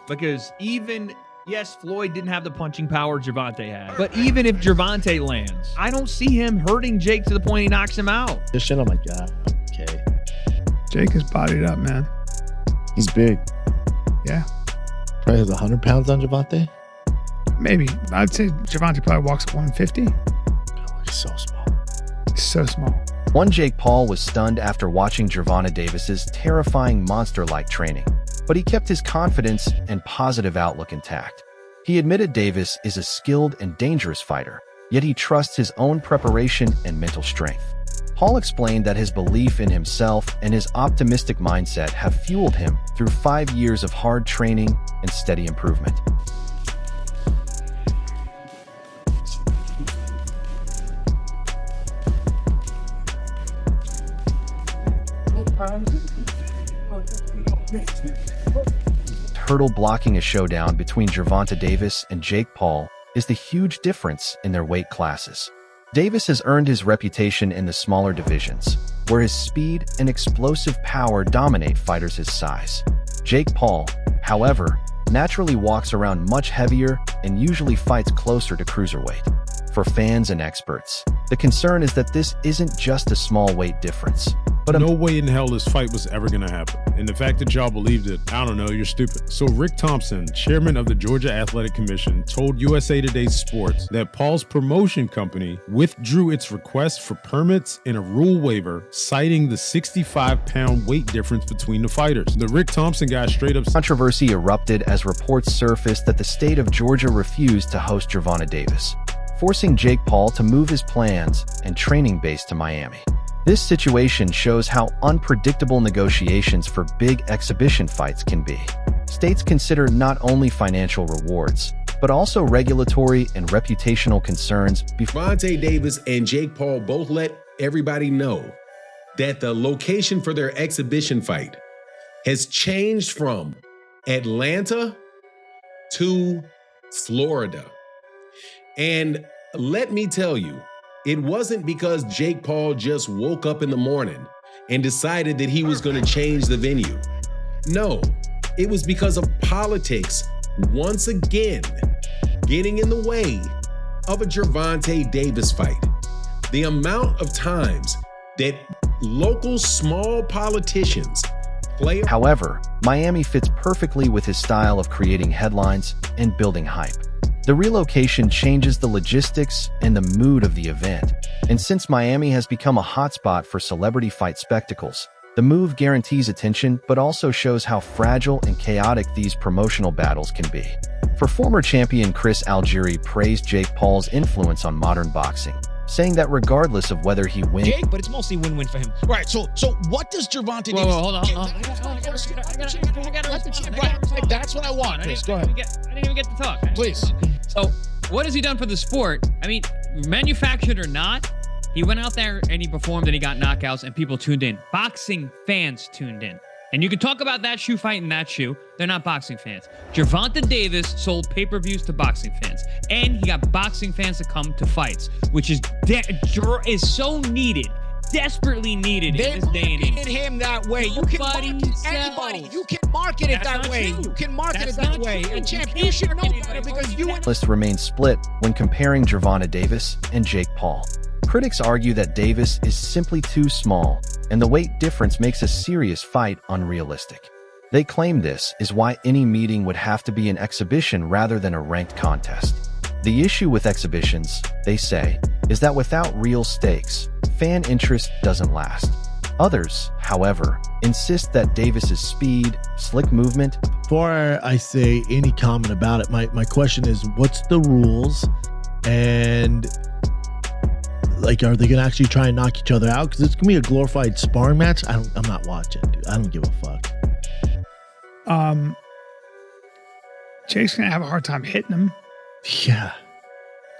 Because yes, Floyd didn't have the punching power Gervonta had. But even if Gervonta lands, I don't see him hurting Jake to the point he knocks him out. This shit, I'm like, yeah, okay. Jake is bodied up, man. He's big. Yeah. Probably has 100 pounds on Gervonta. Maybe. I'd say Gervonta probably walks 150. Oh, he's so small. He's so small. One Jake Paul was stunned after watching Gervonta Davis's terrifying monster-like training, but he kept his confidence and positive outlook intact. He admitted Davis is a skilled and dangerous fighter, yet he trusts his own preparation and mental strength. Paul explained that his belief in himself and his optimistic mindset have fueled him through 5 years of hard training and steady improvement. Hurdle blocking a showdown between Gervonta Davis and Jake Paul is the huge difference in their weight classes. Davis has earned his reputation in the smaller divisions, where his speed and explosive power dominate fighters his size. Jake Paul, however, naturally walks around much heavier and usually fights closer to cruiserweight. For fans and experts, the concern is that this isn't just a small weight difference, but no way in hell this fight was ever going to happen. And the fact that y'all believed it, I don't know, you're stupid. So Rick Thompson, chairman of the Georgia Athletic Commission, told USA Today Sports that Paul's promotion company withdrew its request for permits and a rule waiver, citing the 65-pound weight difference between the fighters. The Rick Thompson guy straight up... Controversy erupted as reports surfaced that the state of Georgia refused to host Gervonta Davis, forcing Jake Paul to move his plans and training base to Miami. This situation shows how unpredictable negotiations for big exhibition fights can be. States consider not only financial rewards, but also regulatory and reputational concerns before. Gervonta Davis and Jake Paul both let everybody know that the location for their exhibition fight has changed from Atlanta to Florida. And let me tell you, it wasn't because Jake Paul just woke up in the morning and decided that he was going to change the venue. No, it was because of politics once again getting in the way of a Gervonta Davis fight. The amount of times that local small politicians play. However, Miami fits perfectly with his style of creating headlines and building hype. The relocation changes the logistics and the mood of the event, and since Miami has become a hotspot for celebrity fight spectacles, the move guarantees attention but also shows how fragile and chaotic these promotional battles can be. For former champion Chris Algieri praised Jake Paul's influence on modern boxing, saying that regardless of whether he wins... Jake, but it's mostly win-win for him. Right, so what does Gervonta Davis... Whoa, hold on. Right, that's what I want. Please, go ahead. I didn't even get to talk. Please. So, what has he done for the sport? I mean, manufactured or not, he went out there and he performed and he got knockouts and people tuned in. Boxing fans tuned in. And you can talk about that shoe fight and that shoe. They're not boxing fans. Gervonta Davis sold pay-per-views to boxing fans. And he got boxing fans to come to fights, which is so needed. Desperately needed in this day and age. They marketed him that way. You can market anybody. You can market it that way. You can market it that way. And champ, you should know better because you... List remains split when comparing Gervonta Davis and Jake Paul. Critics argue that Davis is simply too small, and the weight difference makes a serious fight unrealistic. They claim this is why any meeting would have to be an exhibition rather than a ranked contest. The issue with exhibitions, they say, is that without real stakes, fan interest doesn't last. Others, however, insist that Davis's speed, slick movement... Before I say any comment about it, my question is, what's the rules? And... like, are they going to actually try and knock each other out? Because it's going to be a glorified sparring match. I'm not watching, dude. I don't give a fuck. Jake's going to have a hard time hitting him. Yeah.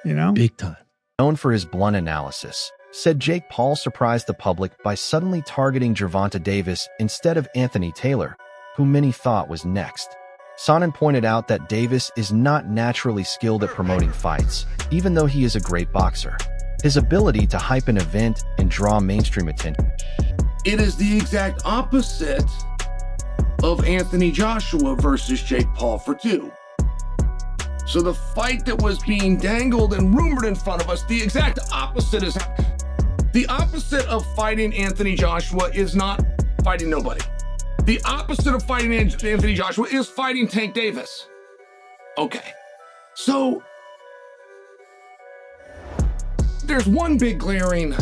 You know? Big time. Known for his blunt analysis, said Jake Paul surprised the public by suddenly targeting Gervonta Davis instead of Anthony Taylor, who many thought was next. Sonnen pointed out that Davis is not naturally skilled at promoting fights, even though he is a great boxer. his ability to hype an event and draw mainstream attention. It is the exact opposite of Anthony Joshua versus Jake Paul for 2. So the fight that was being dangled and rumored in front of us, the exact opposite is happening. The opposite of fighting Anthony Joshua is not fighting nobody. The opposite of fighting Anthony Joshua is fighting Tank Davis. Okay. So there's one big glaring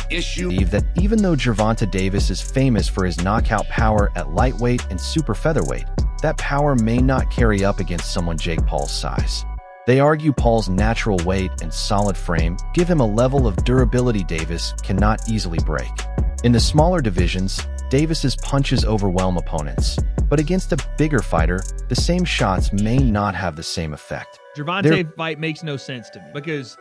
issue. That even though Gervonta Davis is famous for his knockout power at lightweight and super featherweight, that power may not carry up against someone Jake Paul's size. They argue Paul's natural weight and solid frame give him a level of durability Davis cannot easily break. In the smaller divisions, Davis's punches overwhelm opponents, but against a bigger fighter, the same shots may not have the same effect. Gervonta fight makes no sense to me because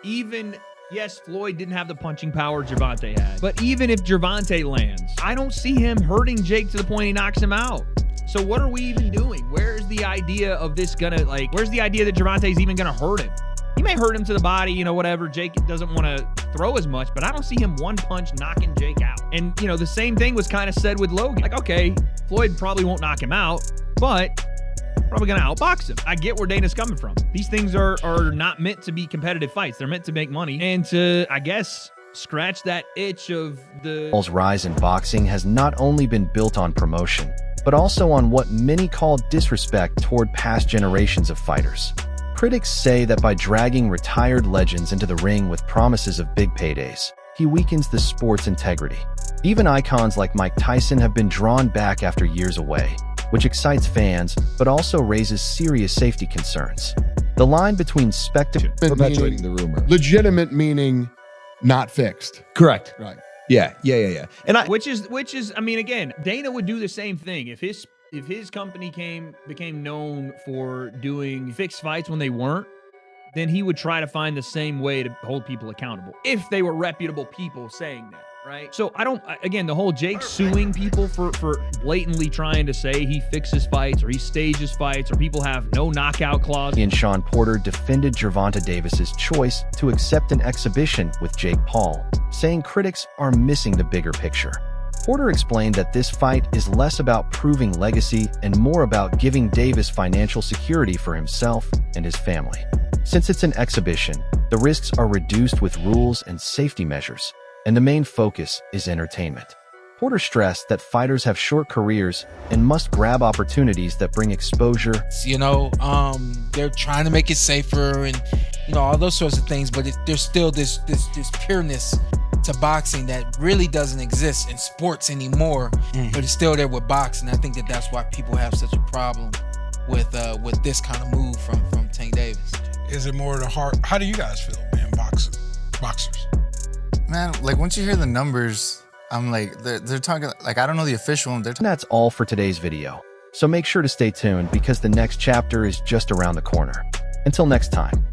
yes, Floyd didn't have the punching power Gervonta had, but even if Gervonta lands, I don't see him hurting Jake to the point he knocks him out. So what are we even doing? Where's the idea of this where's the idea that Gervonta's even gonna hurt him? He may hurt him to the body, whatever. Jake doesn't want to throw as much, but I don't see him one punch knocking Jake out. And, the same thing was kind of said with Logan. Like, okay, Floyd probably won't knock him out, but probably going to outbox him. I get where Dana's coming from. These things are not meant to be competitive fights. They're meant to make money and to, I guess, scratch that itch of the... Paul's rise in boxing has not only been built on promotion, but also on what many call disrespect toward past generations of fighters. Critics say that by dragging retired legends into the ring with promises of big paydays, he weakens the sport's integrity. Even icons like Mike Tyson have been drawn back after years away, which excites fans, but also raises serious safety concerns. The line between spectacle... Perpetuating the rumor. Legitimate meaning not fixed. Correct. Right. Yeah. And Which is, I mean, again, Dana would do the same thing if his company became known for doing fixed fights when they weren't, then he would try to find the same way to hold people accountable if they were reputable people saying that, right? So the whole Jake suing people for blatantly trying to say he fixes fights or he stages fights or people have no knockout clause. And Sean Porter defended Gervonta Davis's choice to accept an exhibition with Jake Paul, saying critics are missing the bigger picture. Porter explained that this fight is less about proving legacy and more about giving Davis financial security for himself and his family. Since it's an exhibition, the risks are reduced with rules and safety measures, and the main focus is entertainment. Porter stressed that fighters have short careers and must grab opportunities that bring exposure. They're trying to make it safer and, all those sorts of things, but there's still this pureness to boxing that really doesn't exist in sports anymore, but it's still there with boxing. I think that's why people have such a problem with this kind of move from Tank Davis. Is it more the heart? How do you guys feel, man, boxers? Man, once you hear the numbers, I'm they're talking, I don't know the official one. That's all for today's video. So make sure to stay tuned because the next chapter is just around the corner. Until next time.